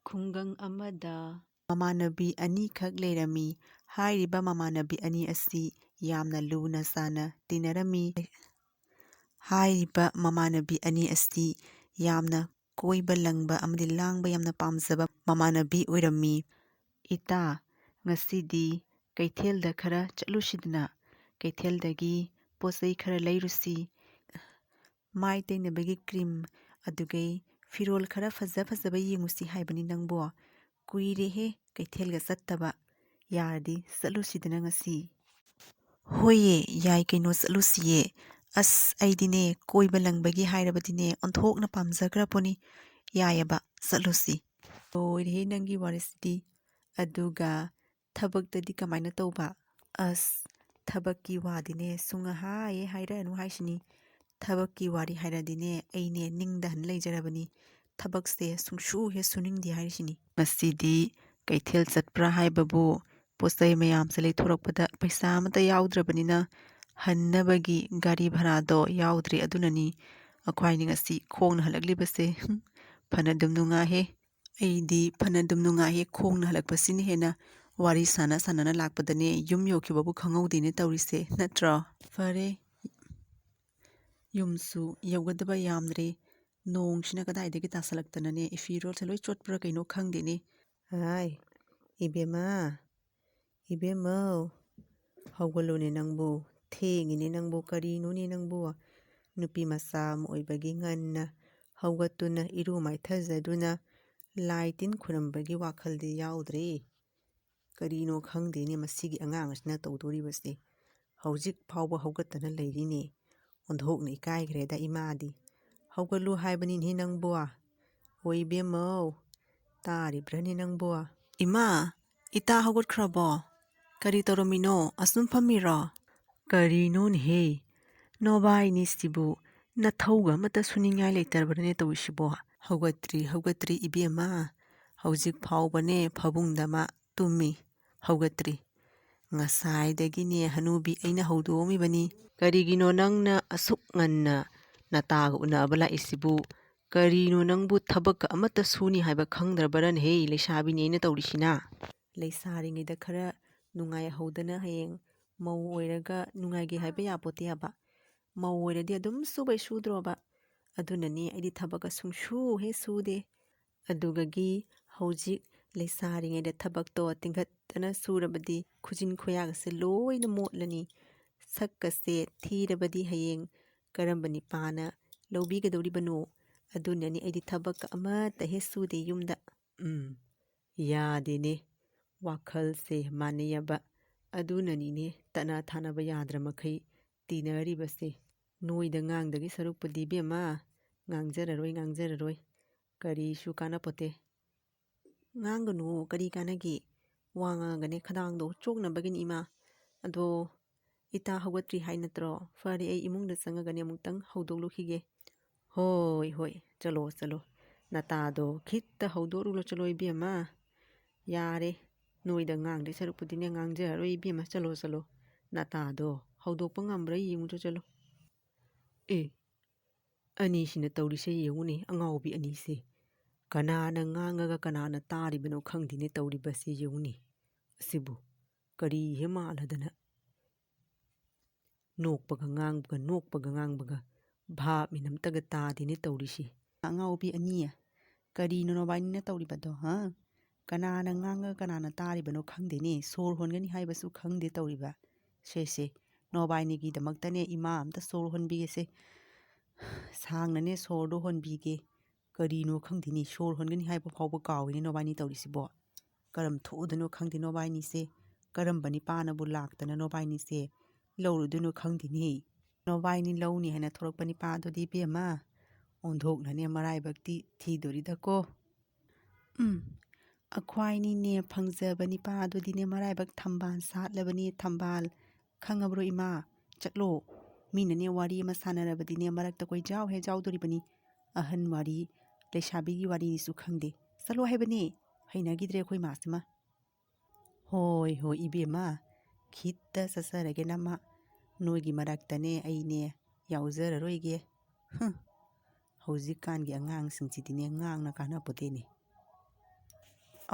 ꯈꯨꯡꯒꯪ ꯑꯃꯗ ꯃꯃꯥꯟꯅꯕꯤ ꯑꯅꯤꯈꯛ ꯂꯩꯔꯝꯃꯤ꯫ ꯍꯥꯏꯔꯤꯕ ꯃꯃꯥꯟꯅꯕꯤ ꯑꯅꯤ ꯑꯁꯤ ꯌꯥꯝꯅ ꯂꯨꯅ ꯆꯥꯟꯅ ꯇꯤꯟꯅꯔꯝꯃꯤ꯫ ꯍꯥꯏꯔꯤꯕ ꯃꯃꯥꯟꯅꯕꯤ ꯑꯅꯤ ꯑꯁꯤ ꯌꯥꯝꯅ ꯀꯣꯏꯕ ꯂꯪꯕ ꯑꯃꯗꯤ ꯂꯥꯡꯕ ꯌꯥꯝꯅ ꯄꯥꯝꯖꯕ ꯃꯃꯥꯟꯅꯕꯤ ꯑꯣꯏꯔꯝꯃꯤ꯫ "ꯏꯇꯥ, ꯉꯁꯤꯗꯤ ꯀꯩꯊꯦꯜꯗ ꯈꯔ ꯆꯠꯂꯨꯁꯤꯗꯅ, ꯀꯩꯊꯦꯜꯗꯒꯤ ꯄꯣꯠꯆꯩ ꯈꯔ ꯂꯩꯔꯨꯁꯤ꯫ ꯃꯥꯏ ꯇꯩꯅꯕꯒꯤ ꯀ꯭ꯔꯤꯝ, ꯑꯗꯨꯒꯩ ꯐꯤꯔꯣꯜ ꯈꯔ ꯐꯖ ꯐꯖꯕ ꯌꯦꯡꯉꯨꯁꯤ ꯍꯥꯏꯕꯅꯤ ꯅꯪꯕꯣ꯫ ꯀꯨꯏꯔꯦꯍꯦ ꯀꯩꯊꯦꯜꯒ ꯆꯠꯇꯕ, ꯌꯥꯔꯗꯤ ꯆꯠꯂꯨꯁꯤꯗꯅ ꯉꯁꯤ"꯫ "ꯍꯣꯏꯌꯦ, ꯌꯥꯏ ꯀꯩꯅꯣ, ꯆꯠꯂꯨꯁꯤꯌꯦ꯫ ꯑꯁ ꯑꯩꯗꯤꯅꯦ ꯀꯣꯏꯕ ꯂꯪꯕꯒꯤ ꯍꯥꯏꯔꯕꯗꯤꯅꯦ ꯑꯣꯟꯊꯣꯛꯅ ꯄꯥꯝꯖꯈ꯭ꯔꯄꯣꯠꯅꯤ꯫ ꯌꯥꯏꯌꯦꯕ, ꯆꯠꯂꯨꯁꯤ"꯫ "ꯂꯣꯏꯔꯦꯍꯦ ꯅꯪꯒꯤ ꯋꯥꯔꯤꯁꯤꯗꯤ꯫ ꯑꯗꯨꯒ ꯊꯕꯛꯇꯗꯤ ꯀꯃꯥꯏꯅ ꯇꯧꯕ"꯫ "ꯑꯁ ꯊꯕꯛꯀꯤ ꯋꯥꯗꯤꯅꯦ ꯁꯨꯡꯍꯥꯏ ꯍꯥꯏꯔꯛꯑꯅꯨ ꯍꯥꯏꯁꯤꯅꯤ꯫ ꯊꯕꯛꯀꯤ ꯋꯥꯔꯤ ꯍꯥꯏꯔꯗꯤꯅꯦ ꯑꯩꯅꯦ ꯅꯤꯡꯗꯍꯟ ꯂꯩꯖꯔꯕꯅꯤ꯫ ꯊꯕꯛꯁꯦ ꯁꯨꯡꯁꯨ ꯍꯦꯛ ꯁꯨꯅꯤꯡꯗꯦ ꯍꯥꯏꯔꯤꯁꯤꯅꯤ꯫ ꯉꯁꯤꯗꯤ ꯀꯩꯊꯦꯜ ꯆꯠꯄ꯭ꯔꯥ ꯍꯥꯏꯕꯕꯨ ꯄꯣꯠꯆꯩ ꯃꯌꯥꯝꯁꯦ ꯂꯩꯊꯣꯔꯛꯄꯗ ꯄꯩꯁꯥ ꯑꯃꯠꯇ ꯌꯥꯎꯗ꯭ꯔꯕꯅꯤꯅ ꯍꯟꯅꯕꯒꯤ ꯒꯥꯔꯤ ꯚꯔꯥꯗꯣ ꯌꯥꯎꯗ꯭ꯔꯦ, ꯑꯗꯨꯅꯅꯤ ꯑꯩꯈꯣꯏꯅꯤ ꯉꯁꯤ ꯈꯣꯡꯅ ꯍꯜꯂꯛꯂꯤꯕꯁꯦ꯫ ꯐꯅꯗꯨꯝ ꯅꯨꯡꯉꯥꯏꯍꯦ꯫ ꯑꯩꯗꯤ ꯐꯅꯗꯨꯝ ꯅꯨꯡꯉꯥꯏꯍꯦ, ꯈꯣꯡꯅ ꯍꯜꯂꯛꯄꯁꯤꯅ ꯍꯦꯟꯅ ꯋꯥꯔꯤ ꯁꯥꯟꯅ ꯁꯥꯟꯅꯅ ꯂꯥꯛꯄꯗꯅꯦ ꯌꯨꯝ ꯌꯧꯈꯤꯕꯕꯨ ꯈꯪꯍꯧꯗꯦꯅꯦ ꯇꯧꯔꯤꯁꯦ, ꯅꯠꯇ꯭ꯔꯣ? ꯐꯔꯦ, ꯌꯨꯝꯁꯨ ꯌꯧꯒꯗꯕ ꯌꯥꯝꯗ꯭ꯔꯦ꯫ ꯅꯣꯡꯁꯤꯅ ꯀꯗꯥꯏꯗꯒꯤ ꯇꯥꯁꯜꯂꯛꯇꯅꯅꯦ ꯐꯤꯔꯣꯜꯁꯦ ꯂꯣꯏ ꯆꯣꯠꯄ꯭ꯔꯥ ꯀꯩꯅꯣ ꯈꯪꯗꯦꯅꯦ꯫ ꯍꯥꯏ ꯏꯕꯦꯝꯃ, ꯏꯕꯦꯝꯃꯧ, ꯍꯧꯒꯠꯂꯨꯅꯦ ꯅꯪꯕꯨ, ꯊꯦꯡꯉꯤꯅꯦ ꯅꯪꯕꯨ, ꯀꯔꯤꯅꯣꯅꯦ ꯅꯪꯕꯨ? ꯅꯨꯄꯤ ꯃꯆꯥ ꯑꯃ ꯑꯣꯏꯕꯒꯤ ꯉꯟꯅ ꯍꯧꯒꯠꯇꯨꯅ ꯏꯔꯨ ꯃꯥꯏꯊꯖꯗꯨꯅ ꯂꯥꯏ ꯇꯤꯟ ꯈꯨꯔꯝꯕꯒꯤ ꯋꯥꯈꯜꯗꯤ ꯌꯥꯎꯗ꯭ꯔꯦ꯫ ꯀꯔꯤꯅꯣ ꯈꯪꯗꯦꯅꯦ ꯃꯁꯤꯒꯤ ꯑꯉꯥꯡ ꯑꯁꯤꯅ ꯇꯧꯗꯣꯔꯤꯕꯁꯦ꯫ ꯍꯧꯖꯤꯛ ꯐꯥꯎꯕ ꯍꯧꯒꯠꯇꯅ ꯂꯩꯔꯤꯅꯦ꯫ ꯑꯣꯟꯊꯣꯛꯅ ꯏꯀꯥꯏꯈ꯭ꯔꯦꯗ ꯏꯃꯥꯗꯤ꯫ "ꯍꯧꯒꯠꯂꯨ ꯍꯥꯏꯕꯅꯤꯅꯦꯍꯦ ꯅꯪꯕꯨ"꯫ "ꯍꯣ ꯏꯕꯦꯝꯃꯧ, ꯇꯥꯔꯤꯕ꯭ꯔꯅꯦ ꯅꯪꯕꯨ"꯫ "ꯏꯃꯥ, ꯏꯇꯥ ꯍꯧꯒꯠꯈ꯭ꯔꯕꯣ? ꯀꯔꯤ ꯇꯧꯔꯝꯃꯤꯅꯣ? ꯑꯁꯨꯝ ꯐꯝꯃꯤꯔꯣ"꯫ "ꯀꯔꯤꯅꯣꯅꯦꯍꯦ, ꯅꯣꯏꯕꯥꯏꯅꯤꯁꯤꯕꯨ ꯅꯊꯧꯒ ꯑꯃꯠꯇ ꯁꯨꯅꯤꯡꯉꯥꯏ ꯂꯩꯇꯔꯕ꯭ꯔꯅꯦ ꯇꯧꯔꯤꯁꯤꯕꯣ"꯫ "ꯍꯧꯒꯠꯇ꯭ꯔꯤ ꯏꯕꯦꯝꯃ, ꯍꯧꯖꯤꯛ ꯐꯥꯎꯕꯅꯦ ꯐꯃꯨꯡꯗ ꯃꯥ ꯇꯨꯝꯃꯤ, ꯍꯧꯒꯠꯇ꯭ꯔꯤ꯫ ꯉꯁꯥꯏꯗꯒꯤꯅꯦ ꯍꯅꯨꯕꯤ ꯑꯩꯅ ꯍꯧꯗꯣꯛꯑꯝꯃꯤꯕꯅꯤ"꯫ "ꯀꯔꯤꯒꯤꯅꯣ ꯅꯪꯅ ꯑꯁꯨꯛ ꯉꯟꯅ ꯅꯇꯥꯒ ꯎꯅꯕ ꯂꯥꯛꯏꯁꯤꯕꯨ? ꯀꯔꯤꯅꯣ ꯅꯪꯕꯨ ꯊꯕꯛꯀ ꯑꯃꯠꯇ ꯁꯨꯅꯤ ꯍꯥꯏꯕ ꯈꯪꯗ꯭ꯔꯕꯔꯅꯦꯍꯦ, ꯂꯩꯁꯥꯕꯤꯅꯤ ꯑꯩꯅ ꯇꯧꯔꯤꯁꯤꯅ"꯫ "ꯂꯩꯁꯥꯔꯤꯉꯩꯗ ꯈꯔ ꯅꯨꯡꯉꯥꯏꯍꯧꯗꯅ ꯍꯌꯦꯡ ꯃꯧ ꯑꯣꯏꯔꯒ ꯅꯨꯡꯉꯥꯏꯒꯦ ꯍꯥꯏꯕ ꯌꯥꯄꯣꯠꯇꯦ ꯍꯥꯏꯕ꯫ ꯃꯧ ꯑꯣꯏꯔꯗꯤ ꯑꯗꯨꯝ ꯁꯨꯕꯩ ꯁꯨꯗ꯭ꯔꯣꯕ꯫ ꯑꯗꯨꯅꯅꯤ ꯑꯩꯗꯤ ꯊꯕꯛꯀ ꯁꯨꯡꯁꯨ ꯍꯦꯛ ꯁꯨꯗꯦ꯫ ꯑꯗꯨꯒꯒꯤ ꯍꯧꯖꯤꯛ ꯂꯩꯁꯥꯔꯤꯉꯩꯗ ꯊꯕꯛꯇꯣ ꯇꯤꯡꯈꯠꯇꯅ ꯁꯨꯔꯕꯗꯤ ꯈꯨꯖꯤꯟ ꯈꯨꯌꯥꯒꯁꯦ ꯂꯣꯏꯅ ꯃꯣꯠꯂꯅꯤ꯫ ꯁꯛꯀꯁꯦ ꯊꯤꯔꯕꯗꯤ ꯍꯌꯦꯡ ꯀꯔꯝꯕ ꯅꯤꯄꯥꯅ ꯂꯧꯕꯤꯒꯗꯧꯔꯤꯕꯅꯣ? ꯑꯗꯨꯅꯅꯤ ꯑꯩꯗꯤ ꯊꯕꯛꯀ ꯑꯃꯠꯇ ꯍꯦꯛ ꯁꯨꯗꯦ ꯌꯨꯝꯗ"꯫ "ꯌꯥꯗꯦꯅꯦ, ꯋꯥꯈꯜꯁꯦ ꯃꯥꯟꯅꯩꯌꯦꯕ꯫ ꯑꯗꯨꯅꯅꯤꯅꯦ ꯇꯠꯅ ꯊꯥꯅꯕ ꯌꯥꯗ꯭ꯔꯃꯈꯩ ꯇꯤꯟꯅꯔꯤꯕꯁꯦ꯫ ꯅꯣꯏꯗ ꯉꯥꯡꯗꯒꯤ ꯁꯔꯨꯛꯄꯨꯗꯤ ꯏꯕꯦꯝꯃ, ꯉꯥꯡꯖꯔꯔꯣꯏ, ꯀꯔꯤꯁꯨ ꯀꯥꯟꯅꯄꯣꯠꯇꯦ꯫ "ꯉꯥꯡꯒꯅꯨ, ꯀꯔꯤ ꯀꯥꯟꯅꯒꯦ? ꯋꯥ ꯉꯥꯡꯉꯒꯅꯦ ꯈꯗꯥꯡꯗꯣ ꯆꯣꯛꯅꯕꯒꯤꯅꯤ ꯏꯃꯥ꯫ ꯑꯗꯣ ꯏꯇꯥ ꯍꯧꯒꯠꯇ꯭ꯔꯤ ꯍꯥꯏ ꯅꯠꯇ꯭ꯔꯣ? ꯐꯔꯦ, ꯑꯩ ꯏꯃꯨꯡꯗ ꯆꯪꯉꯒꯅꯦ ꯑꯃꯨꯛꯇꯪ ꯍꯧꯗꯣꯛꯂꯨꯈꯤꯒꯦ"꯫ "ꯍꯣꯏ, ꯆꯠꯂꯣ, ꯅꯇꯥꯗꯣ ꯈꯤꯠꯇ ꯍꯧꯗꯣꯛꯎꯔꯣ ꯆꯠꯂꯣ ꯏꯕꯦꯝꯃ꯫ ꯌꯥꯔꯦ, ꯅꯣꯏꯗ ꯉꯥꯡꯗꯣꯏ ꯁꯔꯨꯛꯄꯨꯗꯤꯅꯦ ꯉꯥꯡꯖꯔꯔꯣꯏ ꯏꯕꯦꯝꯃ, ꯆꯠꯂꯣ, ꯅꯇꯥꯗꯣ ꯍꯧꯗꯣꯛꯄ ꯉꯝꯕ꯭ꯔꯥ ꯌꯦꯡꯉꯨꯆꯣ ꯆꯠꯂꯣ"꯫ "ꯑꯦ, ꯑꯅꯤꯁꯤꯅ ꯇꯧꯔꯤꯁꯦ ꯌꯦꯡꯉꯨꯅꯦ, ꯑꯉꯥꯎꯕꯤ ꯑꯅꯤꯁꯦ꯫ ꯀꯅꯥꯅ ꯉꯥꯡꯉꯒ ꯀꯅꯥꯅ ꯇꯥꯔꯤꯕꯅꯣ ꯈꯪꯗꯦꯅꯦ ꯇꯧꯔꯤꯕꯁꯦ ꯌꯦꯡꯉꯨꯅꯦ꯫ ꯑꯁꯤꯕꯨ ꯀꯔꯤ ꯍꯦꯛ ꯃꯥꯜꯂꯗꯅ ꯅꯣꯛꯄꯒ ꯉꯥꯡꯕꯒ ꯚꯥꯞ ꯃꯦꯟ ꯑꯝꯇꯒ ꯇꯥꯗꯦꯅꯦ ꯇꯧꯔꯤꯁꯤ꯫ ꯑꯉꯥꯎꯕꯤ ꯑꯅꯤ, ꯀꯔꯤꯅꯣ ꯅꯣꯏꯕꯥꯏꯅꯤꯅ ꯇꯧꯔꯤꯕꯗꯣ? ꯀꯅꯥꯅ ꯉꯥꯡꯉꯒ ꯀꯅꯥꯅ ꯇꯥꯔꯤꯕꯅꯣ ꯈꯪꯗꯦꯅꯦ, ꯁꯣꯔ ꯍꯣꯟꯒꯅꯤ ꯍꯥꯏꯕꯁꯨ ꯈꯪꯗꯦ ꯇꯧꯔꯤꯕ꯫ ꯁꯦ, ꯅꯣꯏꯕꯥꯏꯅꯤꯒꯤꯗꯃꯛꯇꯅꯦ ꯏꯃꯥ ꯑꯝꯇ ꯁꯣꯔ ꯍꯣꯟꯕꯤꯒꯦꯁꯦ꯫ ꯁꯥꯡꯅꯅꯦ ꯁꯣꯔꯗꯣ ꯍꯣꯟꯕꯤꯒꯦ꯫ ꯀꯔꯤꯅꯣ ꯈꯪꯗꯦꯅꯦ, ꯁꯣꯔ ꯍꯣꯟꯒꯅꯤ ꯍꯥꯏꯕ ꯐꯥꯎꯕ ꯀꯥꯎꯏꯅꯦ ꯅꯣꯏꯕꯥꯏꯅꯤ ꯇꯧꯔꯤꯁꯤꯕꯣ꯫ ꯀꯔꯝ ꯊꯣꯛꯎꯗꯣꯏꯅꯣ ꯈꯪꯗꯦ ꯅꯣꯏꯕꯥꯏꯅꯤꯁꯦ꯫ ꯀꯔꯝꯕ ꯅꯤꯄꯥꯅꯕꯨ ꯂꯥꯛꯇꯅ ꯅꯣꯏꯕꯥꯏꯅꯤꯁꯦ ꯂꯧꯔꯨꯗꯣꯏꯅꯣ ꯈꯪꯗꯦꯅꯦ꯫ ꯅꯣꯏꯕꯥꯏꯅꯤ ꯂꯧꯅꯤ ꯍꯥꯏꯅ ꯊꯣꯔꯛꯄ ꯅꯤꯄꯥꯗꯨꯗꯤ ꯏꯕꯦꯝꯃ, ꯑꯣꯟꯊꯣꯛꯅꯅꯦ ꯃꯔꯥꯏꯕꯛꯇꯤ ꯊꯤꯗꯣꯔꯤꯗꯀꯣ꯫ ꯑꯩꯈꯣꯏꯅꯤꯅꯦ ꯐꯪꯖꯕ ꯅꯤꯄꯥꯗꯨꯗꯤꯅꯦ ꯃꯔꯥꯏꯕꯛ ꯊꯝꯕꯥꯜ ꯁꯥꯠꯂꯕꯅꯤ, ꯊꯝꯕꯥꯜ꯫ ꯈꯪꯉꯕ꯭ꯔꯣ ꯏꯃꯥ? ꯆꯠꯂꯣ, ꯃꯤꯅꯅꯦ ꯋꯥꯔꯤ ꯑꯃ ꯁꯥꯟꯅꯔꯕꯗꯤꯅꯦ ꯃꯔꯛꯇ ꯀꯣꯏꯖꯥꯎ ꯍꯦꯛ ꯌꯥꯎꯗꯣꯔꯤꯕꯅꯤ꯫ ꯑꯍꯟ ꯋꯥꯔꯤ, ꯂꯩꯁꯥꯕꯤꯒꯤ ꯋꯥꯔꯤꯅꯤꯁꯨ ꯈꯪꯗꯦ꯫ ꯆꯠꯂꯣ ꯍꯥꯏꯕꯅꯤ, ꯍꯩꯅꯈꯤꯗ꯭ꯔꯦ ꯑꯩꯈꯣꯏ ꯃꯥꯁꯤꯃ꯫ "ꯍꯣꯏ ꯏꯕꯦꯝꯃ, ꯈꯤꯠꯇ ꯆꯠꯆꯔꯒꯦ ꯅꯃ꯫ ꯅꯣꯏꯒꯤ ꯃꯔꯛꯇꯅꯦ ꯑꯩꯅꯦ ꯌꯥꯎꯖꯔꯔꯣꯏꯒꯦ". ꯍꯧꯖꯤꯛꯀꯥꯟꯒꯤ ꯑꯉꯥꯡꯁꯤꯡꯁꯤꯗꯤꯅꯦ ꯉꯥꯡꯅ ꯀꯥꯟꯅꯄꯣꯠꯇꯦꯅꯦ꯫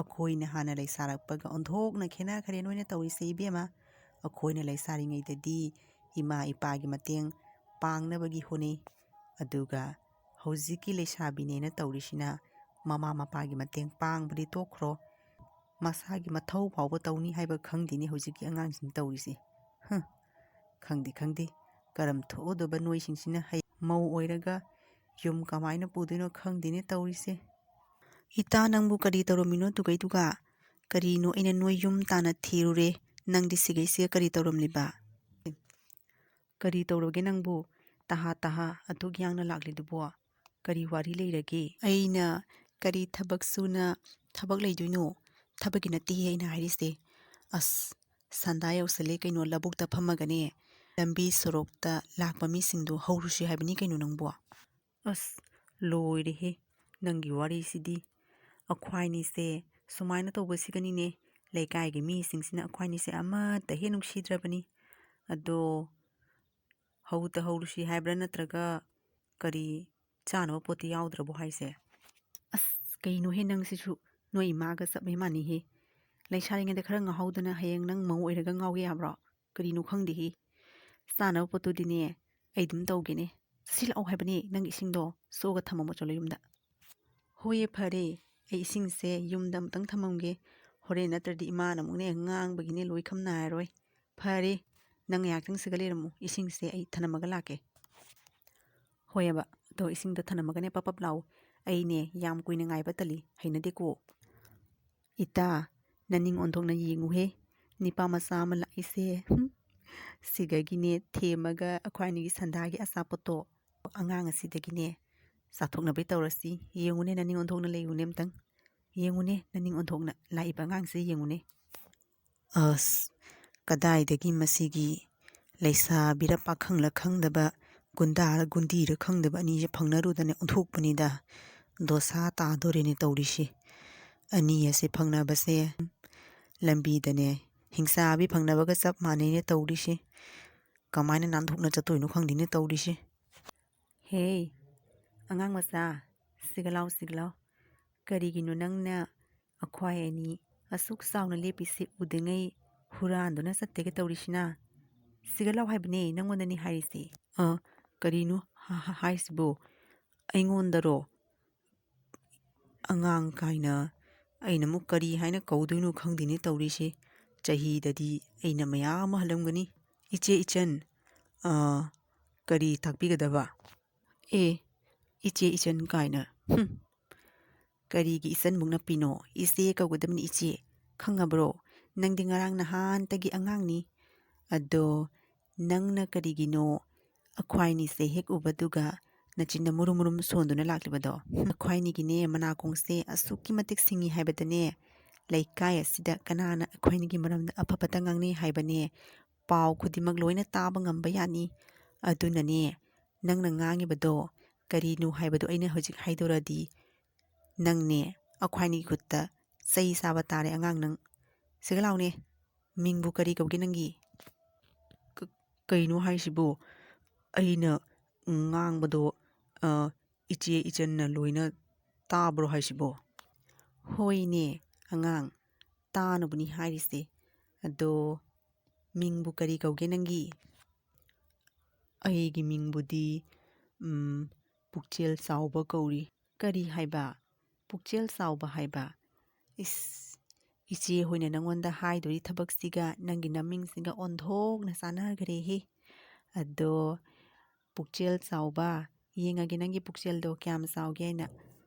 ꯑꯩꯈꯣꯏꯅ ꯍꯥꯟꯅ ꯂꯩꯁꯥꯔꯛꯄꯒ ꯑꯣꯟꯊꯣꯛꯅ ꯈꯦꯠꯅꯈ꯭ꯔꯦ ꯅꯣꯏꯅ ꯇꯧꯔꯤꯁꯦ ꯏꯕꯦꯝꯃ꯫ ꯑꯩꯈꯣꯏꯅ ꯂꯩꯁꯥꯔꯤꯉꯩꯗꯗꯤ ꯏꯃꯥ ꯏꯄꯥꯒꯤ ꯃꯇꯦꯡ ꯄꯥꯡꯅꯕꯒꯤ ꯍꯣꯠꯅꯩ, ꯑꯗꯨꯒ ꯍꯧꯖꯤꯛꯀꯤ ꯂꯩꯁꯥꯕꯤꯅꯦꯅ ꯇꯧꯔꯤꯁꯤꯅ ꯃꯃꯥ ꯃꯄꯥꯒꯤ ꯃꯇꯦꯡ ꯄꯥꯡꯕꯗꯤ ꯇꯣꯛꯈ꯭ꯔꯣ, ꯃꯁꯥꯒꯤ ꯃꯊꯧ ꯐꯥꯎꯕ ꯇꯧꯅꯤ ꯍꯥꯏꯕ ꯈꯪꯗꯦꯅꯦ ꯍꯧꯖꯤꯛꯀꯤ ꯑꯉꯥꯡꯁꯤꯡ ꯇꯧꯔꯤꯁꯦ꯫ ꯈꯪꯗꯦ ꯀꯔꯝ ꯊꯣꯛꯑꯗꯕ ꯅꯣꯏꯁꯤꯡꯁꯤꯅ ꯃꯧ ꯑꯣꯏꯔꯒ ꯌꯨꯝ ꯀꯃꯥꯏꯅ ꯄꯨꯗꯣꯏꯅꯣ ꯈꯪꯗꯦꯅꯦ ꯇꯧꯔꯤꯁꯦ꯫ ꯏꯇꯥ ꯅꯪꯕꯨ ꯀꯔꯤ ꯇꯧꯔꯝꯃꯤꯅꯣ ꯇꯨꯒꯩꯗꯨꯒ? ꯀꯔꯤꯅꯣ ꯑꯩꯅ ꯅꯣꯏ ꯌꯨꯝ ꯇꯥꯅ ꯊꯤꯔꯨꯔꯦ, ꯅꯪꯗꯤ ꯁꯤꯒꯩꯁꯤꯒ ꯀꯔꯤ ꯇꯧꯔꯝꯂꯤꯕ? ꯀꯔꯤ ꯇꯧꯔꯒꯦ ꯅꯪꯕꯨ ꯇꯍꯥ ꯑꯗꯨꯛ ꯌꯥꯡꯅ ꯂꯥꯛꯂꯤꯗꯨꯕꯣ? ꯀꯔꯤ ꯋꯥꯔꯤ ꯂꯩꯔꯒꯦ? ꯑꯩꯅ ꯀꯔꯤ ꯊꯕꯛ ꯁꯨꯅ ꯊꯕꯛ ꯂꯩꯗꯣꯏꯅꯣ? ꯊꯕꯛꯀꯤ ꯅꯠꯇꯦꯍꯦ ꯑꯩꯅ ꯍꯥꯏꯔꯤꯁꯦ꯫ ꯑꯁ ꯁꯟꯗꯥ ꯌꯧꯁꯜꯂꯦ ꯀꯩꯅꯣ, ꯂꯧꯕꯨꯛꯇ ꯐꯝꯃꯒꯅꯦ ꯂꯝꯕꯤ ꯁꯣꯔꯣꯛꯇ ꯂꯥꯛꯄ ꯃꯤꯁꯤꯡꯗꯣ ꯍꯧꯔꯨꯁꯤ ꯍꯥꯏꯕꯅꯤ ꯀꯩꯅꯣ ꯅꯪꯕꯣ꯫ ꯑꯁ ꯂꯣꯏꯔꯦꯍꯦ ꯅꯪꯒꯤ ꯋꯥꯔꯤꯁꯤꯗꯤ꯫ ꯑꯩꯈ꯭ꯋꯥꯏꯅꯤꯁꯦ ꯁꯨꯃꯥꯏꯅ ꯇꯧꯕꯁꯤꯒꯅꯤꯅꯦ ꯂꯩꯀꯥꯏꯒꯤ ꯃꯤꯁꯤꯡꯁꯤꯅ ꯑꯩꯈ꯭ꯋꯥꯏꯅꯤꯁꯦ ꯑꯃꯠꯇ ꯍꯦꯛ ꯅꯨꯡꯁꯤꯗ꯭ꯔꯕꯅꯤ꯫ ꯑꯗꯣ ꯍꯧꯔꯨꯁꯤ ꯍꯥꯏꯕ꯭ꯔꯥ, ꯅꯠꯇ꯭ꯔꯒ ꯀꯔꯤ ꯆꯥꯅꯕ ꯄꯣꯠꯇꯤ ꯌꯥꯎꯗ꯭ꯔꯕꯣ ꯍꯥꯏꯁꯦ? ꯑꯁ ꯀꯩꯅꯣꯍꯦ ꯅꯪꯁꯤꯁꯨ ꯅꯣꯏ ꯏꯃꯥꯒ ꯆꯞ ꯃꯥꯟꯅꯩꯍꯦ꯫ ꯂꯩꯁꯥꯔꯤꯉꯩꯗ ꯈꯔ ꯉꯥꯎꯍꯧꯗꯅ ꯍꯌꯦꯡ ꯅꯪ ꯃꯧ ꯑꯣꯏꯔꯒ ꯉꯥꯎꯒꯦ ꯌꯥꯕ꯭ꯔꯣ? ꯀꯔꯤꯅꯣ ꯈꯪꯗꯦꯍꯦ꯫ ꯆꯥꯅꯕ ꯄꯣꯠꯇꯨꯗꯤꯅꯦ ꯑꯩ ꯑꯗꯨꯝ ꯇꯧꯒꯦꯅꯦ꯫ ꯆꯠꯁꯤꯜꯂꯛꯑꯣ ꯍꯥꯏꯕꯅꯦ ꯅꯪꯒꯤ ꯏꯁꯤꯡꯗꯣ ꯁꯣꯛꯑꯒ ꯊꯝꯃꯝꯃꯣ ꯆꯠꯂꯣ ꯌꯨꯝꯗ꯫ ꯍꯣꯏꯌꯦ ꯐꯔꯦ, ꯑꯩ ꯏꯁꯤꯡꯁꯦ ꯌꯨꯝꯗ ꯑꯃꯨꯛꯇꯪ ꯊꯝꯃꯝꯒꯦ, ꯍꯣꯔꯦꯟ ꯅꯠꯇ꯭ꯔꯗꯤ ꯏꯃꯥꯅ ꯑꯃꯨꯛꯅꯦ ꯉꯥꯡꯕꯒꯤꯅꯦ ꯂꯣꯏꯈꯝ ꯅꯥꯏꯔꯔꯣꯏ꯫ ꯐꯔꯦ ꯅꯪ ꯉꯥꯏꯍꯥꯛꯇꯪꯁꯤꯒ ꯂꯩꯔꯝꯃꯨ, ꯏꯁꯤꯡꯁꯦ ꯑꯩ ꯊꯅꯝꯃꯒ ꯂꯥꯛꯀꯦ꯫ ꯍꯣꯏꯑꯕ ꯑꯗꯣ ꯏꯁꯤꯡꯗ ꯊꯅꯝꯃꯒꯅꯦ ꯄꯞ ꯂꯥꯎ, ꯑꯩꯅꯦ ꯌꯥꯝ ꯀꯨꯏꯅ ꯉꯥꯏꯕ ꯇꯜꯂꯤ, ꯍꯩꯅꯗꯦꯀꯣ꯫ ꯏꯇꯥ ꯅꯅꯤꯡ ꯑꯣꯟꯊꯣꯛꯅ ꯌꯦꯡꯉꯨꯍꯦ, ꯅꯤꯄꯥ ꯃꯆꯥ ꯑꯃ ꯂꯥꯛꯏꯁꯦ꯫ ꯁꯤꯗꯒꯤꯅꯦ ꯊꯦꯝꯃꯒ ꯑꯩꯈꯣꯏꯅꯤꯒꯤ ꯁꯟꯗꯥꯒꯤ ꯑꯆꯥꯄꯣꯠꯇꯣ ꯑꯉꯥꯡ ꯑꯁꯤꯗꯒꯤꯅꯦ ꯆꯥꯊꯣꯛꯅꯕꯩ ꯇꯧꯔꯁꯤ꯫ ꯌꯦꯡꯉꯨꯅꯦ ꯅꯅꯤꯡ ꯑꯣꯟꯊꯣꯛꯅ ꯂꯩꯌꯨꯅꯦ ꯑꯝꯇꯪ ꯌꯦꯡꯉꯨꯅꯦ, ꯅꯅꯤꯡ ꯑꯣꯟꯊꯣꯛꯅ ꯂꯥꯛꯏꯕ ꯑꯉꯥꯡꯁꯦ ꯌꯦꯡꯉꯨꯅꯦ꯫ ꯑꯁ ꯀꯗꯥꯏꯗꯒꯤ ꯃꯁꯤꯒꯤ ꯂꯩꯁꯥꯕꯤꯔ ꯄꯥꯈꯪꯂ ꯈꯪꯗꯕ, ꯒꯨꯟꯗꯥꯔ ꯒꯨꯟꯗꯤꯔ ꯈꯪꯗꯕ ꯑꯅꯤꯁꯦ ꯐꯪꯅꯔꯨꯗꯅ ꯑꯣꯟꯊꯣꯛꯄꯅꯤꯗ꯫ ꯗꯣꯁꯥ ꯇꯥꯗꯣꯔꯦꯅꯦ ꯇꯧꯔꯤꯁꯤ꯫ ꯑꯅꯤ ꯑꯁꯦ ꯐꯪꯅꯕꯁꯦ ꯂꯝꯕꯤꯗꯅꯦ ꯍꯤꯡꯆꯥꯕꯤ ꯐꯪꯅꯕꯒ ꯆꯞ ꯃꯥꯟꯅꯩꯅꯦ ꯇꯧꯔꯤꯁꯤ꯫ ꯀꯃꯥꯏꯅ ꯅꯥꯟꯊꯣꯛꯅ ꯆꯠꯇꯣꯏꯅꯣ ꯈꯪꯗꯦꯅꯦ ꯇꯧꯔꯤꯁꯤ꯫ ꯍꯦ ꯑꯉꯥꯡ ꯃꯆꯥ, ꯁꯤꯒ ꯂꯥꯎ꯫ ꯀꯔꯤꯒꯤꯅꯣ ꯅꯪꯅ ꯑꯩꯈꯣꯏ ꯑꯅꯤ ꯑꯁꯨꯛ ꯆꯥꯎꯅ ꯂꯦꯞꯄꯤꯁꯤ ꯎꯗꯉꯩ ꯍꯨꯔꯥꯟꯗꯨꯅ ꯆꯠꯇꯦꯒ ꯇꯧꯔꯤꯁꯤꯅ? ꯁꯤꯒ ꯂꯥꯎ ꯍꯥꯏꯕꯅꯦ, ꯅꯪꯉꯣꯟꯗꯅꯤ ꯍꯥꯏꯔꯤꯁꯦ꯫ ꯀꯔꯤꯅꯣ ꯍꯥꯏꯁꯤꯕꯣ? ꯑꯩꯉꯣꯟꯗꯔꯣ? ꯑꯉꯥꯡ ꯀꯥꯏꯅ ꯑꯩꯅ ꯑꯃꯨꯛ ꯀꯔꯤ ꯍꯥꯏꯅ ꯀꯧꯗꯣꯏꯅꯣ ꯈꯪꯗꯦꯅꯦ ꯇꯧꯔꯤꯁꯤ꯫ ꯆꯍꯤꯗꯗꯤ ꯑꯩꯅ ꯃꯌꯥꯝ ꯑꯃ ꯍꯜꯂꯝꯒꯅꯤ꯫ ꯏꯆꯦ ꯏꯆꯟ ꯀꯔꯤ ꯇꯥꯛꯄꯤꯒꯗꯕ? ꯏꯆꯦ ꯏꯆꯟ ꯀꯥꯏꯅ ꯀꯔꯤꯒꯤ ꯏꯆꯟꯃꯨꯛ ꯅꯞꯄꯤꯅꯣ? ꯏꯆꯦ ꯀꯧꯒꯗꯕꯅꯤ, ꯏꯆꯦ, ꯈꯪꯉꯕ꯭ꯔꯣ? ꯅꯪꯗꯤ ꯉꯔꯥꯡ ꯅꯍꯥꯟꯇꯒꯤ ꯑꯉꯥꯡꯅꯤ꯫ ꯑꯗꯣ ꯅꯪꯅ ꯀꯔꯤꯒꯤꯅꯣ ꯑꯩꯈ꯭ꯋꯥꯏꯅꯤꯁꯦ ꯍꯦꯛ ꯎꯕꯗꯨꯒ ꯅꯆꯤꯟꯗ ꯃꯨꯔꯨꯝ ꯁꯣꯟꯗꯨꯅ ꯂꯥꯛꯂꯤꯕꯗꯣ? ꯑꯩꯈ꯭ꯋꯥꯏꯅꯤꯒꯤꯅꯦ ꯃꯅꯥꯀꯣꯡꯁꯦ ꯑꯁꯨꯛꯀꯤ ꯃꯇꯤꯛ ꯁꯤꯡꯉꯤ ꯍꯥꯏꯕꯗꯅꯦ ꯂꯩꯀꯥꯏ ꯑꯁꯤꯗ ꯀꯅꯥꯅ ꯑꯩꯈꯣꯏꯅꯤꯒꯤ ꯃꯔꯝꯗ ꯑꯐꯕꯇ ꯉꯥꯡꯅꯩ ꯍꯥꯏꯕꯅꯦ ꯄꯥꯎ ꯈꯨꯗꯤꯡꯃꯛ ꯂꯣꯏꯅ ꯇꯥꯕ ꯉꯝꯕ ꯌꯥꯅꯤ꯫ ꯑꯗꯨꯅꯅꯦ ꯅꯪꯅ ꯉꯥꯡꯉꯤꯕꯗꯣ ꯀꯔꯤꯅꯣ ꯍꯥꯏꯕꯗꯣ ꯑꯩꯅ ꯍꯧꯖꯤꯛ ꯍꯥꯏꯗꯣꯔꯗꯤ ꯅꯪꯅꯦ ꯑꯩꯈ꯭ꯋꯥꯏꯅꯤꯒꯤ ꯈꯨꯠꯇ ꯆꯩ ꯆꯥꯕ ꯇꯥꯔꯦ ꯑꯉꯥꯡ ꯅꯪ꯫ ꯁꯤꯒ ꯂꯥꯎꯅꯦ, ꯃꯤꯡꯕꯨ ꯀꯔꯤ ꯀꯧꯒꯦ ꯅꯪꯒꯤ? ꯀꯩꯅꯣ ꯍꯥꯏꯁꯤꯕꯨ? ꯑꯩꯅ ꯉꯥꯡꯕꯗꯣ ꯏꯆꯦ ꯏꯆꯟꯅ ꯂꯣꯏꯅ ꯇꯥꯕ꯭ꯔꯣ ꯍꯥꯏꯁꯤꯕꯣ? ꯍꯣꯏꯅꯦ ꯑꯉꯥꯡ, ꯇꯥꯅꯕꯅꯤ ꯍꯥꯏꯔꯤꯁꯦ꯫ ꯑꯗꯣ ꯃꯤꯡꯕꯨ ꯀꯔꯤ ꯀꯧꯒꯦ ꯅꯪꯒꯤ? ꯑꯩꯒꯤ ꯃꯤꯡꯕꯨꯗꯤ ꯄꯨꯛꯆꯦꯜ ꯆꯥꯎꯕ ꯀꯧꯔꯤ꯫ ꯀꯔꯤ ꯍꯥꯏꯕ? ꯄꯨꯛꯆꯦꯜ ꯆꯥꯎꯕ ꯍꯥꯏꯕ? ꯏꯆꯦ ꯍꯣꯏꯅ ꯅꯪꯉꯣꯟꯗ ꯍꯥꯏꯗꯣꯔꯤ ꯊꯕꯛꯁꯤꯒ ꯅꯪꯒꯤ ꯅꯃꯤꯡꯁꯤꯒ ꯑꯣꯟꯊꯣꯛꯅ ꯆꯥꯟꯅꯈ꯭ꯔꯦꯍꯦ꯫ ꯑꯗꯣ ꯄꯨꯛꯆꯦꯜ ꯆꯥꯎꯕ, ꯌꯦꯡꯉꯒꯦ ꯅꯪꯒꯤ ꯄꯨꯛꯆꯦꯜꯗꯣ ꯀꯌꯥꯝ ꯆꯥꯎꯒꯦ ꯍꯥꯏꯅ꯫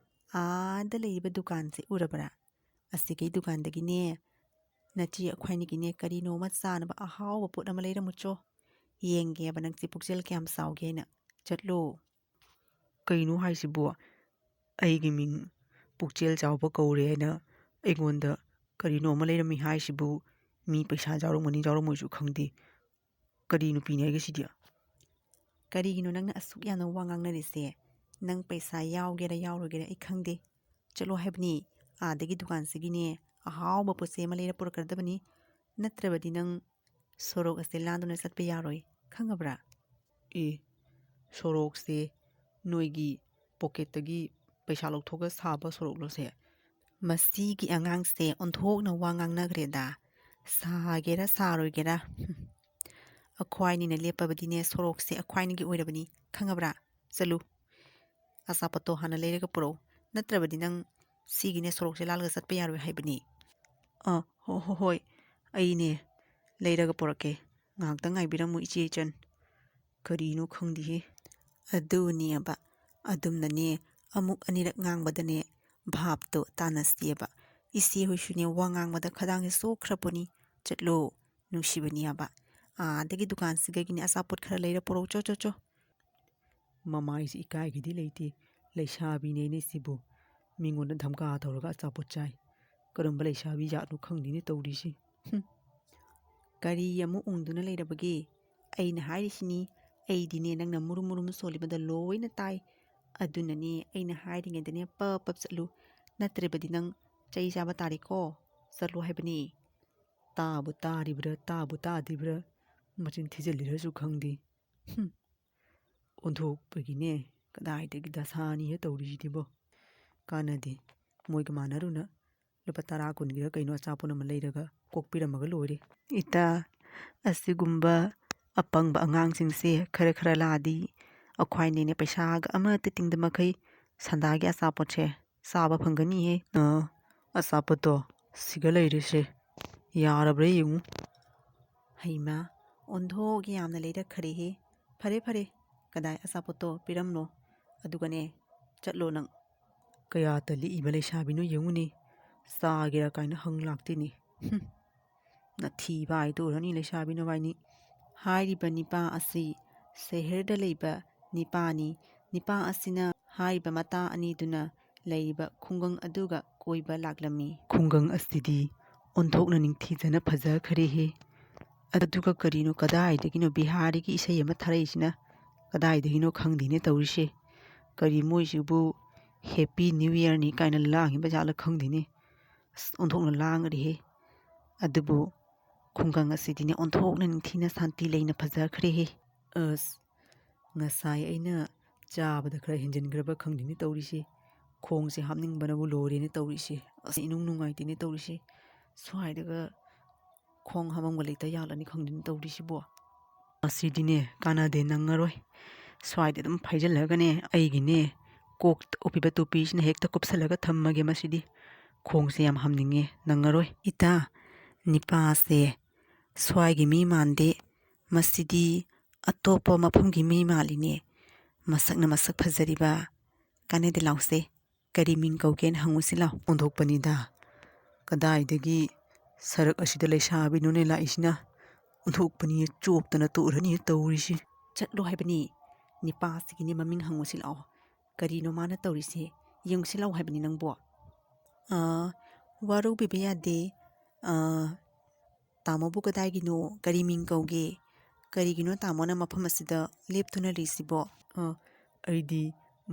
ꯑꯥꯗ ꯂꯩꯔꯤꯕ ꯗꯨꯀꯥꯟꯁꯦ ꯎꯔꯕ꯭ꯔꯥ? ꯑꯁꯤꯒꯤ ꯗꯨꯀꯥꯟꯗꯒꯤꯅꯦ ꯅꯆꯦ ꯑꯩꯈꯣꯏꯅꯤꯒꯤꯅꯦ ꯀꯔꯤꯅꯣꯃ ꯆꯥꯅꯕ ꯑꯍꯥꯎꯕ ꯄꯣꯠ ꯑꯃ ꯂꯩꯔꯝꯃꯨꯆꯣ꯫ ꯌꯦꯡꯒꯦꯕ ꯅꯪꯁꯦ ꯄꯨꯛꯆꯦꯜ ꯀꯌꯥꯝ ꯆꯥꯎꯒꯦ ꯍꯥꯏꯅ꯫ ꯆꯠꯂꯣ꯫ ꯀꯩꯅꯣ ꯍꯥꯏꯁꯤꯕꯣ? ꯑꯩꯒꯤ ꯃꯤꯡ ꯄꯨꯛꯆꯦꯜ ꯆꯥꯎꯕ ꯀꯧꯔꯦ ꯍꯥꯏꯅ ꯑꯩꯉꯣꯟꯗ ꯀꯔꯤꯅꯣ ꯑꯃ ꯂꯩꯔꯝꯃꯤ ꯍꯥꯏꯁꯤꯕꯨ? ꯃꯤ ꯄꯩꯁꯥ ꯌꯥꯎꯔꯝꯒꯅꯤ ꯌꯥꯎꯔꯝꯃꯣꯏꯁꯨ ꯈꯪꯗꯦ꯫ ꯀꯔꯤ ꯅꯨꯄꯤꯅꯤ ꯍꯥꯏꯒꯦ ꯁꯤꯗꯤ? ꯀꯔꯤꯒꯤꯅꯣ ꯅꯪꯅ ꯑꯁꯨꯛ ꯌꯥꯝꯅ ꯋꯥ ꯉꯥꯡꯅꯔꯤꯁꯦ? ꯅꯪ ꯄꯩꯁꯥ ꯌꯥꯎꯒꯦꯔꯥ ꯌꯥꯎꯔꯣꯏꯒꯦꯔꯥ ꯑꯩ ꯈꯪꯗꯦ, ꯆꯠꯂꯣ ꯍꯥꯏꯕꯅꯤ꯫ ꯑꯥꯗꯒꯤ ꯗꯨꯀꯥꯟꯁꯤꯒꯤꯅꯦ ꯑꯍꯥꯎꯕ ꯄꯣꯠ ꯆꯩ ꯑꯃ ꯂꯩꯔ ꯄꯨꯔꯛꯀꯗꯕꯅꯤ, ꯅꯠꯇ꯭ꯔꯕꯗꯤ ꯅꯪ ꯁꯣꯔꯣꯛ ꯑꯁꯦ ꯂꯥꯟꯗꯨꯅ ꯆꯠꯄ ꯌꯥꯔꯣꯏ, ꯈꯪꯉꯕ꯭ꯔꯥ? ꯁꯣꯔꯣꯛꯁꯦ ꯅꯣꯏꯒꯤ ꯄꯣꯀꯦꯠꯇꯒꯤ ꯄꯩꯁꯥ ꯂꯧꯊꯣꯛꯑꯒ ꯁꯥꯕ ꯁꯣꯔꯣꯛꯂꯣꯁꯦ? ꯃꯁꯤꯒꯤ ꯑꯉꯥꯡꯁꯦ ꯑꯣꯟꯊꯣꯛꯅ ꯋꯥ ꯉꯥꯡꯅꯈ꯭ꯔꯦꯗ ꯁꯥꯒꯦꯔꯥ ꯁꯥꯔꯣꯏꯒꯦꯔꯥ ꯑꯩꯈꯣꯏꯅꯤꯅ ꯂꯦꯞꯄꯕꯗꯤꯅꯦ ꯁꯣꯔꯣꯛꯁꯦ ꯑꯩꯈꯣꯏꯅꯤꯒꯤ ꯑꯣꯏꯔꯕꯅꯤ ꯈꯪꯉꯕ꯭ꯔꯥ ꯆꯠꯂꯨ ꯑꯆꯥꯄꯣꯠꯇꯣ ꯍꯥꯟꯅ ꯂꯩꯔꯒ ꯄꯨꯔꯛꯎ ꯅꯠꯇ꯭ꯔꯕꯗꯤ ꯅꯪ ꯁꯤꯒꯤꯅꯦ ꯁꯣꯔꯣꯛꯁꯦ ꯂꯥꯜꯂꯒ ꯆꯠꯄ ꯌꯥꯔꯣꯏ ꯍꯥꯏꯕꯅꯤ ꯍꯣꯏ ꯑꯩꯅꯦ ꯂꯩꯔꯒ ꯄꯨꯔꯛꯀꯦ ꯉꯥꯏꯍꯥꯛꯇꯪ ꯉꯥꯏꯕꯤꯔꯝꯃꯨ ꯏꯆꯦ ꯏꯆꯟ ꯀꯔꯤꯅꯣ ꯈꯪꯗꯦꯍꯦ ꯑꯗꯨꯅꯦꯕ ꯑꯗꯨꯝꯅꯅꯦ ꯑꯃꯨꯛ ꯑꯅꯤꯔꯛ ꯉꯥꯡꯕꯗꯅꯦ ꯚꯥꯞꯇꯣ ꯇꯥꯟꯅꯁꯦꯕ ꯏꯆꯦ ꯍꯣꯏꯁꯨꯅꯦ ꯋꯥ ꯉꯥꯡꯕꯗ ꯈꯗꯥꯡꯁꯦ ꯁꯣꯛꯈ꯭ꯔꯕꯅꯤ ꯆꯠꯂꯣ ꯅꯨꯡꯁꯤꯕꯅꯤꯌꯥꯕ ꯑꯗꯒꯤ ꯗꯨꯀꯥꯟꯁꯤꯒꯒꯤꯅꯦ ꯑꯆꯥꯄꯣꯠ ꯈꯔ ꯂꯩꯔ ꯄꯨꯔꯛꯎ ꯆꯣ ꯃꯃꯥꯏꯁꯤ ꯏꯀꯥꯏꯒꯤꯗꯤ ꯂꯩꯇꯦ ꯂꯩꯁꯥꯕꯤꯅꯦꯅꯦ ꯁꯤꯕꯨ ꯃꯤꯉꯣꯟꯗ ꯙꯝꯀꯥ ꯇꯧꯔꯒ ꯑꯆꯥꯄꯣꯠ ꯆꯥꯏ ꯀꯔꯝꯕ ꯂꯩꯁꯥꯕꯤ ꯖꯥꯠꯅꯣ ꯈꯪꯗꯦꯅꯦ ꯇꯧꯔꯤꯁꯤ ꯀꯔꯤ ꯑꯃꯨꯛ ꯎꯪꯗꯨꯅ ꯂꯩꯔꯕꯒꯦ ꯑꯩꯅ ꯍꯥꯏꯔꯤꯁꯤꯅꯤ ꯑꯩꯗꯤꯅꯦ ꯅꯪꯅ ꯃꯨꯔꯨꯝ ꯃꯨꯔꯨꯝ ꯁꯣꯜꯂꯤꯕꯗ ꯂꯣꯏꯅ ꯇꯥꯏ ꯑꯗꯨꯅꯅꯦ ꯑꯩꯅ ꯍꯥꯏꯔꯤꯉꯩꯗꯅꯦ ꯄꯞ ꯆꯠꯂꯨ ꯅꯠꯇ꯭ꯔꯕꯗꯤ ꯅꯪ ꯆꯩ ꯆꯥꯕ ꯇꯥꯔꯦꯀꯣ ꯆꯠꯂꯨ ꯍꯥꯏꯕꯅꯤ ꯇꯥꯕꯨ ꯇꯥꯔꯤꯕ꯭ꯔꯥ ꯇꯥꯕꯨ ꯇꯥꯗ꯭ꯔꯤꯕ꯭ꯔꯥ ꯃꯆꯤꯟ ꯊꯤꯖꯤꯜꯂꯤꯔꯁꯨ ꯈꯪꯗꯦ ꯑꯣꯟꯊꯣꯛꯄꯒꯤꯅꯦ ꯀꯗꯥꯏꯗꯒꯤ ꯗꯁꯥꯅꯤꯍꯦ ꯇꯧꯔꯤꯁꯤꯗꯤꯕꯣ ꯀꯥꯟꯅꯗꯦ ꯃꯣꯏꯒ ꯃꯥꯟꯅꯔꯨꯅ ꯂꯨꯄꯥ 10 ꯀꯨꯟꯒꯤꯔ ꯀꯩꯅꯣ ꯑꯆꯥꯄꯣꯠ ꯑꯃ ꯂꯩꯔꯒ ꯀꯣꯛꯄꯤꯔꯝꯃꯒ ꯂꯣꯏꯔꯦ ꯏꯇꯥ ꯑꯁꯤꯒꯨꯝꯕ ꯑꯄꯪꯕ ꯑꯉꯥꯡꯁꯤꯡꯁꯦ ꯈꯔ ꯂꯥꯛꯑꯗꯤ ꯑꯩꯈꯣꯏꯅꯦꯅꯦ ꯄꯩꯁꯥꯒ ꯑꯃꯠꯇ ꯇꯤꯡꯗꯃꯈꯩ ꯁꯟꯗꯥꯒꯤ ꯑꯆꯥꯄꯣꯠꯁꯦ ꯆꯥꯕ ꯐꯪꯒꯅꯤꯍꯦ ꯑꯆꯥꯄꯣꯠꯇꯣ ꯁꯤꯒ ꯂꯩꯔꯤꯁꯦ ꯌꯥꯔꯕ꯭ꯔꯥ ꯌꯦꯡꯉꯨ ꯍꯩꯃꯥ ꯑꯣꯟꯊꯣꯛ ꯌꯥꯝꯅ ꯂꯩꯔꯛꯈ꯭ꯔꯦꯍꯦ ꯐꯔꯦ ꯀꯗꯥꯏ ꯑꯆꯥꯄꯣꯠꯇꯣ ꯄꯤꯔꯝꯂꯣ ꯑꯗꯨꯒꯅꯦ ꯆꯠꯂꯣ ꯅꯪ ꯀꯌꯥꯇ ꯂꯤꯛꯏꯕ ꯂꯩꯁꯥꯕꯤꯅꯣ ꯌꯦꯡꯉꯨꯅꯤ ꯆꯥꯒꯦꯔꯥ ꯀꯥꯏꯅ ꯍꯪ ꯂꯥꯛꯇꯦꯅꯤ ꯅꯊꯤꯕ ꯍꯥꯏꯗꯣꯔꯅꯤ ꯂꯩꯁꯥꯕꯤ ꯅꯕꯥꯏꯅꯤ ꯍꯥꯏꯔꯤꯕ ꯅꯤꯄꯥ ꯑꯁꯤ ꯁꯍꯔꯗ ꯂꯩꯕ ꯅꯤꯄꯥꯅꯤ ꯅꯤꯄꯥ ꯑꯁꯤꯅ ꯍꯥꯏꯔꯤꯕ ꯃꯇꯥ ꯑꯅꯤꯗꯨꯅ ꯂꯩꯔꯤꯕ ꯈꯨꯡꯒꯪ ꯑꯗꯨꯒ ꯀꯣꯏꯕ ꯂꯥꯛꯂꯝꯃꯤ ꯈꯨꯡꯒꯪ ꯑꯁꯤꯗꯤ ꯑꯣꯟꯊꯣꯛꯅ ꯅꯤꯡꯊꯤꯖꯅ ꯐꯖꯈ꯭ꯔꯦꯍꯦ ꯑꯗꯨꯒ ꯀꯔꯤꯅꯣ ꯀꯗꯥꯏꯗꯒꯤꯅꯣ ꯕꯤꯍꯥꯔꯤꯒꯤ ꯏꯁꯩ ꯑꯃ ꯊꯥꯔꯛꯏꯁꯤꯅ ꯀꯗꯥꯏꯗꯒꯤꯅꯣ ꯈꯪꯗꯦꯅꯦ ꯇꯧꯔꯤꯁꯦ ꯀꯔꯤ ꯃꯣꯏꯁꯤꯕꯨ ꯍꯦꯄꯤ ꯅ꯭ꯌꯨ ꯏꯌꯔꯅꯤ ꯀꯥꯏꯅ ꯂꯥꯡꯉꯤꯕ ꯖꯥꯠꯂ ꯈꯪꯗꯦꯅꯦ ꯑꯁ ꯑꯣꯟꯊꯣꯛꯅ ꯂꯥꯡꯉꯔꯤꯍꯦ ꯑꯗꯨꯕꯨ ꯈꯨꯡꯒꯪ ꯑꯁꯤꯗꯤꯅꯦ ꯑꯣꯟꯊꯣꯛꯅ ꯅꯤꯡꯊꯤꯅ ꯁꯥꯟꯇꯤ ꯂꯩꯅ ꯐꯖꯈ꯭ꯔꯦꯍꯦ ꯑꯁ ꯉꯁꯥꯏ ꯑꯩꯅ ꯆꯥꯕꯗ ꯈꯔ ꯍꯦꯟꯖꯤꯟꯈ꯭ꯔꯕ ꯈꯪꯗꯦꯅꯦ ꯇꯧꯔꯤꯁꯦ ꯈꯣꯡꯁꯦ ꯍꯥꯞꯅꯤꯡꯕꯅꯕꯨ ꯂꯣꯏꯔꯦꯅꯦ ꯇꯧꯔꯤꯁꯦ ꯑꯁ ꯏꯅꯨꯡ ꯅꯨꯡꯉꯥꯏꯇꯦꯅꯦ ꯇꯧꯔꯤꯁꯦ ꯁ꯭ꯋꯥꯏꯗꯒ ꯈꯣꯡ ꯍꯥꯝꯃꯝꯒ ꯂꯩꯇ ꯌꯥꯜꯂꯅꯤ ꯈꯪꯗꯦꯅꯦ ꯇꯧꯔꯤꯁꯤꯕꯣ ꯑꯁꯤꯗꯤꯅꯦ ꯀꯥꯟꯅꯗꯦ ꯅꯪꯉꯔꯣꯏ ꯁ꯭ꯋꯥꯏꯗ ꯑꯗꯨꯝ ꯐꯩꯖꯤꯜꯂꯒꯅꯦ ꯑꯩꯒꯤꯅꯦ ꯀꯣꯛꯇ ꯎꯞꯄꯤꯕ ꯇꯨꯄꯤꯁꯤꯅ ꯍꯦꯛꯇ ꯀꯨꯞꯁꯜꯂꯒ ꯊꯝꯃꯒꯦ ꯃꯁꯤꯗꯤ ꯈꯣꯡꯁꯦ ꯌꯥꯝ ꯍꯥꯝꯅꯤꯡꯉꯦ ꯅꯪꯉꯔꯣꯏ ꯏꯇꯥ ꯅꯤꯄꯥꯁꯦ ꯁ꯭ꯋꯥꯏꯒꯤ ꯃꯤ ꯃꯥꯟꯗꯦ ꯃꯁꯤꯗꯤ ꯑꯇꯣꯞꯄ ꯃꯐꯝꯒꯤ ꯃꯤ ꯃꯥꯜꯂꯤꯅꯦ ꯃꯁꯛꯅ ꯃꯁꯛ ꯐꯖꯔꯤꯕ ꯀꯥꯟꯅꯗꯦ ꯂꯥꯎꯁꯦ ꯀꯔꯤ ꯃꯤꯡ ꯀꯧꯒꯦꯅ ꯍꯪꯉꯨꯁꯤ ꯂꯥꯎ ꯑꯣꯟꯊꯣꯛꯄꯅꯤꯗ ꯀꯗꯥꯏꯗꯒꯤ ꯁꯔꯛ ꯑꯁꯤꯗ ꯂꯩꯁꯥꯕꯤꯅꯣꯅꯦ ꯂꯥꯛꯏꯁꯤꯅ ꯑꯣꯟꯊꯣꯛꯄꯅꯤ ꯆꯣꯞꯇꯅ ꯇꯣꯛꯔꯅꯤ ꯇꯧꯔꯤꯁꯤ ꯆꯠꯂꯣ ꯍꯥꯏꯕꯅꯤ ꯅꯤꯄꯥꯁꯤꯒꯤꯅꯦ ꯃꯃꯤꯡ ꯍꯪꯉꯨꯁꯤ ꯂꯥꯛꯑꯣ ꯀꯔꯤꯅꯣ ꯃꯥꯅ ꯇꯧꯔꯤꯁꯦ ꯌꯦꯡꯉꯨꯁꯤ ꯂꯥꯛꯑꯣ ꯍꯥꯏꯕꯅꯤ ꯅꯪꯕꯣ ꯋꯥꯔꯧꯕꯤꯕ ꯌꯥꯗꯦ ꯇꯥꯃꯣꯕꯨ ꯀꯗꯥꯏꯒꯤꯅꯣ ꯀꯔꯤ ꯃꯤꯡ ꯀꯧꯒꯦ ꯀꯔꯤꯒꯤꯅꯣ ꯇꯥꯃꯣꯅ ꯃꯐꯝ ꯑꯁꯤꯗ ꯂꯦꯞꯇꯨꯅ ꯂꯩꯁꯤꯕꯣ ꯑꯩꯗꯤ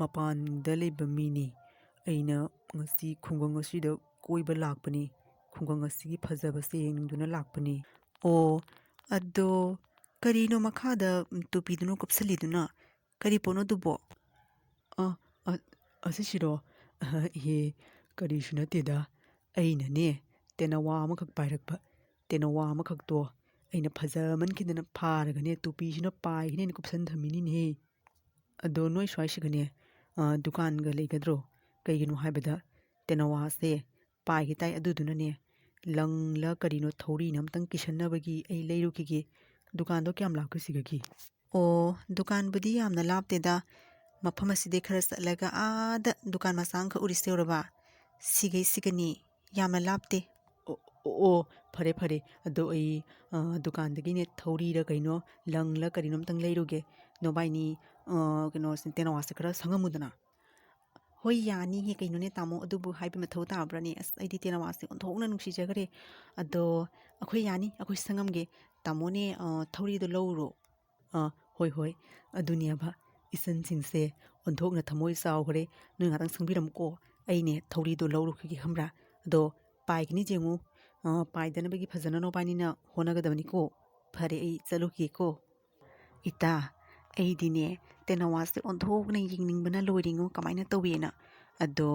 ꯃꯄꯥꯟꯗ ꯂꯩꯕ ꯃꯤꯅꯤ ꯑꯩꯅ ꯉꯁꯤ ꯈꯨꯡꯒꯪ ꯑꯁꯤꯗ ꯀꯣꯏꯕ ꯂꯥꯛꯄꯅꯤ ꯈꯨꯡꯒꯪ ꯑꯁꯤꯒꯤ ꯐꯖꯕꯁꯦ ꯌꯦꯡꯅꯤꯡꯗꯨꯅ ꯂꯥꯛꯄꯅꯤ ꯑꯣ ꯑꯗꯣ ꯀꯔꯤꯅꯣ ꯃꯈꯥꯗ ꯇꯨꯄꯤꯗꯨꯅ ꯀꯨꯞꯁꯜꯂꯤꯗꯨꯅ ꯀꯔꯤ ꯄꯣꯠꯅꯣ ꯑꯗꯨꯕꯣ ꯑꯁꯤꯁꯤꯔꯣ ꯏꯍꯦ ꯀꯔꯤꯁꯨ ꯅꯠꯇꯦꯗ ꯑꯩꯅꯅꯦ ꯇꯦꯅꯋꯥ ꯑꯃꯈꯛ ꯄꯥꯏꯔꯛꯄ ꯇꯦꯅꯋꯥ ꯑꯃꯈꯛꯇꯣ ꯑꯩꯅ ꯐꯖꯃꯟꯈꯤꯗꯅ ꯐꯥꯔꯒꯅꯦ ꯇꯨꯄꯤꯁꯤꯅ ꯄꯥꯏꯒꯅꯦꯅ ꯀꯨꯞꯁꯟ ꯊꯝꯃꯤꯅꯤꯅꯦꯍꯦ ꯑꯗꯣ ꯅꯣꯏ ꯁ꯭ꯋꯥꯏꯁꯤꯒꯅꯦ ꯗꯨꯀꯥꯟꯒ ꯂꯩꯒꯗ꯭ꯔꯣ ꯀꯩꯒꯤꯅꯣ ꯍꯥꯏꯕꯗ ꯇꯦꯅꯋꯥꯁꯦ ꯄꯥꯏꯒꯦ ꯇꯥꯏ ꯑꯗꯨꯗꯨꯅꯅꯦ ꯂꯪꯂ ꯀꯔꯤꯅꯣ ꯊꯧꯔꯤꯅ ꯑꯝꯇꯪ ꯀꯤꯁꯟꯅꯕꯒꯤ ꯑꯩ ꯂꯩꯔꯨꯈꯤꯒꯦ ꯗꯨꯀꯥꯟꯗꯣ ꯀꯌꯥꯝ ꯂꯥꯞꯀꯁꯤꯒꯒꯤ ꯑꯣ ꯗꯨꯀꯥꯟꯕꯨꯗꯤ ꯌꯥꯝꯅ ꯂꯥꯞꯇꯦꯗ ꯃꯐꯝ ꯑꯁꯤꯗꯩ ꯈꯔ ꯆꯠꯂꯒ ꯑꯥꯗ ꯗꯨꯀꯥꯟ ꯃꯆꯥ ꯑꯃꯈꯛ ꯎꯔꯤꯁꯦ ꯎꯔꯕ ꯁꯤꯒꯅꯤ ꯌꯥꯝꯅ ꯂꯥꯞꯇꯦ ꯑꯣ ꯐꯔꯦ ꯑꯗꯣ ꯑꯩ ꯗꯨꯀꯥꯟꯗꯒꯤꯅꯦ ꯊꯧꯔꯤꯔ ꯀꯩꯅꯣ ꯂꯪꯂ ꯀꯔꯤꯅꯣ ꯑꯝꯇꯪ ꯂꯩꯔꯨꯒꯦ ꯅꯣꯏꯕꯥꯏꯅꯤ ꯀꯩꯅꯣꯁꯦ ꯇꯦꯅꯋꯥꯁꯦ ꯈꯔ ꯁꯪꯉꯝꯃꯨꯗꯅ ꯍꯣꯏ ꯌꯥꯅꯤꯍꯦ ꯀꯩꯅꯣꯅꯦ ꯇꯥꯃꯣ ꯑꯗꯨꯕꯨ ꯍꯥꯏꯕ ꯃꯊꯧ ꯇꯥꯕ꯭ꯔꯅꯦ ꯑꯁ ꯑꯩꯗꯤ ꯇꯦꯅꯋꯥꯁꯦ ꯑꯣꯟꯊꯣꯛꯅ ꯅꯨꯡꯁꯤꯖꯈ꯭ꯔꯦ ꯑꯗꯣ ꯑꯩꯈꯣꯏ ꯌꯥꯅꯤ ꯑꯩꯈꯣই ꯁꯪꯉꯝꯒꯦ ꯇꯥꯃꯣꯅꯦ ꯊꯧꯔꯤꯗꯣ ꯂꯧꯔꯣ ꯍꯣꯏ ꯑꯗꯨꯅꯦꯕ ꯏꯆꯟꯁꯤꯡꯁꯦ ꯑꯣꯟꯊꯣꯛꯅ ꯊꯃꯣꯏ ꯆꯥꯎꯈ꯭ꯔꯦ ꯅꯣꯏ ꯉꯥꯛꯇꯪ ꯁꯪꯕꯤꯔꯝꯃꯨꯀꯣ ꯑꯩꯅꯦ ꯊꯧꯔꯤꯗꯣ ꯂꯧꯔꯨꯈꯤꯒꯦ ꯈꯪꯕ꯭ꯔꯥ ꯑꯗꯣ ꯄꯥꯏꯒꯅꯤ ꯌꯦꯡꯉꯨ ꯄꯥꯏꯗꯅꯕꯒꯤ ꯐꯖꯅ ꯅꯣꯕꯥꯏꯅꯤꯅ ꯍꯣꯠꯅꯒꯗꯕꯅꯤꯀꯣ ꯐꯔꯦ ꯑꯩ ꯆꯠꯂꯨꯈꯤꯒꯦꯀꯣ ꯏꯇꯥ ꯑꯩꯗꯤꯅꯦ ꯇꯦꯅꯋꯥꯁꯦ ꯑꯣꯟꯊꯣꯛꯅ ꯌꯦꯡꯅꯤꯡꯕꯅ ꯂꯣꯏꯔꯤꯉꯣ ꯀꯃꯥꯏꯅ ꯇꯧꯋꯦꯅ ꯑꯗꯣ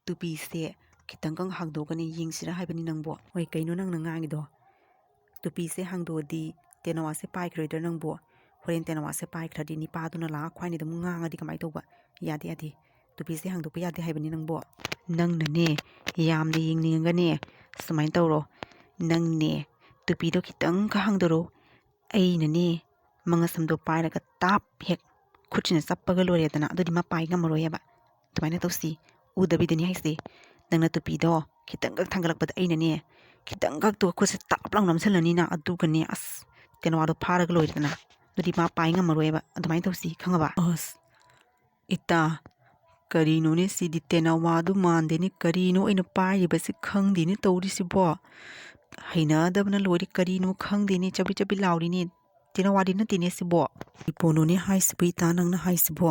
ꯇꯨꯄꯤꯁꯦ ꯈꯤꯇꯪꯒ ꯍꯥꯡꯗꯣꯛꯀꯅꯤ ꯌꯦꯡꯁꯤꯔꯥ ꯍꯥꯏꯕꯅꯤ ꯅꯪꯕꯨ꯫ ꯍꯣꯏ ꯀꯩꯅꯣ ꯅꯪꯅ ꯉꯥꯡꯉꯤꯗꯣ? ꯇꯨꯄꯤꯁꯦ ꯍꯥꯡꯗꯣꯛꯑꯗꯤ ꯇꯦꯅꯋꯥꯁꯦ ꯄꯥꯏꯈ꯭ꯔꯣꯏꯗ꯭ꯔꯥ ꯅꯪꯕꯨ? ꯍꯣꯔꯦꯟ ꯇꯦꯅꯋꯥꯁꯦ ꯄꯥꯏꯈ꯭ꯔꯗꯤ ꯅꯤꯄꯥꯗꯨꯅ ꯂꯥꯛꯑ ꯈ꯭ꯋꯥꯏꯅꯤꯗ ꯑꯃꯨꯛ ꯉꯥꯡꯉꯗꯤ ꯀꯃꯥꯏꯅ ꯇꯧꯕ? ꯌꯥꯗꯦ ꯌꯥꯗꯦ. ꯇꯨꯄꯤꯁꯦ ꯍꯥꯡꯗꯣꯛꯄ ꯌꯥꯗꯦ ꯍꯥꯏꯕꯅꯤ ꯅꯪꯕꯨ. ꯅꯪꯅꯅꯦ ꯌꯥꯝꯅ ꯌꯦꯡꯅꯤꯡꯉꯒꯅꯦ ꯁꯨꯃꯥꯏꯅ ꯇꯧꯔꯣ. ꯅꯪꯅꯦ ꯇꯨꯄꯤꯗꯣ ꯈꯤꯇꯪꯒ ꯍꯥꯡꯗꯣꯔꯛꯑꯣ. ꯑꯩꯅꯅꯦ ꯃꯉꯁꯝꯗꯣ ꯄꯥꯏꯔꯒ ꯇꯥꯞ ꯍꯦꯛ ꯈꯨꯠꯁꯤꯅ ꯆꯞꯄꯒ ꯂꯣꯏꯔꯦꯗꯅ. ꯑꯗꯨꯗꯤ ꯃꯥ ꯄꯥꯏ ꯉꯝꯃꯔꯣꯏꯑꯕ. ꯑꯗꯨꯃꯥꯏꯅ ꯇꯧꯁꯤ. ꯎꯗꯕꯤꯗꯅꯤ ꯍꯥꯏꯁꯦ. ꯅꯪꯅ ꯇꯨꯄꯤꯗꯣ ꯈꯤꯇꯪꯒ ꯊꯥꯡꯒꯠꯂꯛꯄꯗ ꯑꯩꯅꯅꯦ ꯈꯤꯇꯪꯒꯛꯇꯣ ꯈꯨꯠꯁꯦ ꯇꯥꯞ ꯂꯥꯎ ꯅꯝꯁꯤꯜꯂꯅꯤꯅ. ꯑꯗꯨꯒꯅꯦ ꯑꯁ ꯇꯦꯅꯋꯥꯗꯣ ꯐꯥꯔꯒ ꯂꯣꯏꯔꯦꯗꯅ. ꯑꯗꯨꯗꯤ ꯃꯥ ꯄꯥꯏ ꯉꯝꯃꯔꯣꯏꯑꯕ. ꯑꯗꯨꯃꯥꯏꯅ ꯇꯧꯁꯤ ꯈꯪꯉꯕ? ꯑꯁ ꯏꯇꯥ, ꯀꯔꯤꯅꯣꯅꯦ ꯁꯤꯗꯤ? ꯇꯦꯅꯋꯥꯗꯨ ꯃꯥꯟꯗꯦꯅꯦ. ꯀꯔꯤꯅꯣ ꯑꯩꯅ ꯄꯥꯏꯔꯤꯕꯁꯤ ꯈꯪꯗꯦꯅꯦ ꯇꯧꯔꯤꯁꯤꯕꯣ. ꯍꯩꯅꯗꯕꯅ ꯂꯣꯏꯔꯦ. ꯀꯔꯤꯅꯣ ꯈꯪꯗꯦꯅꯦ. ꯆꯕꯤ ꯆꯕꯤ ꯂꯥꯎꯔꯤꯅꯦ. ꯇꯦꯅꯋꯥꯗꯤ ꯅꯠꯇꯦꯅꯦ ꯁꯤꯕꯣ. ꯀꯔꯤ ꯄꯣꯠꯅꯣꯅꯦ ꯍꯥꯏꯁꯤꯕꯨ ꯏꯇꯥ ꯅꯪꯅ ꯍꯥꯏꯁꯤꯕꯣ?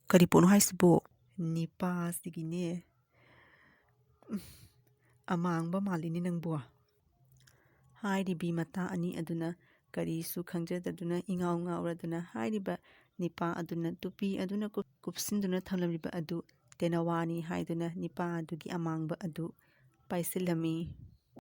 ꯀꯔꯤ ꯄꯣꯠꯅꯣ ꯍꯥꯏꯁꯤꯕꯨ? ꯅꯤꯄꯥꯁꯤꯒꯤꯅꯦ ꯑꯃꯥꯡꯕ ꯃꯥꯜꯂꯤꯅꯦ ꯅꯪꯕꯨ. ꯍꯥꯏꯔꯤꯕꯤ ꯃꯇꯥ ꯑꯅꯤ ꯑꯗꯨꯅ ꯀꯔꯤꯁꯨ ꯈꯪꯖꯗꯗꯨꯅ ꯏꯉꯥꯎ ꯉꯥꯎꯔꯗꯨꯅ ꯍꯥꯏꯔꯤꯕ ꯅꯤꯄꯥ ꯑꯗꯨꯅ ꯇꯨꯄꯤ ꯑꯗꯨꯅ ꯀꯨꯞꯁꯤꯟꯗꯨꯅ ꯊꯝꯂꯝꯂꯤꯕ ꯑꯗꯨ ꯇꯦꯅꯋꯥꯅꯤ ꯍꯥꯏꯗꯨꯅ ꯅꯤꯄꯥ ꯑꯗꯨꯒꯤ ꯑꯃꯥꯡꯕ ꯑꯗꯨ ꯄꯥꯏꯁꯤꯜꯂꯝꯃꯤ꯫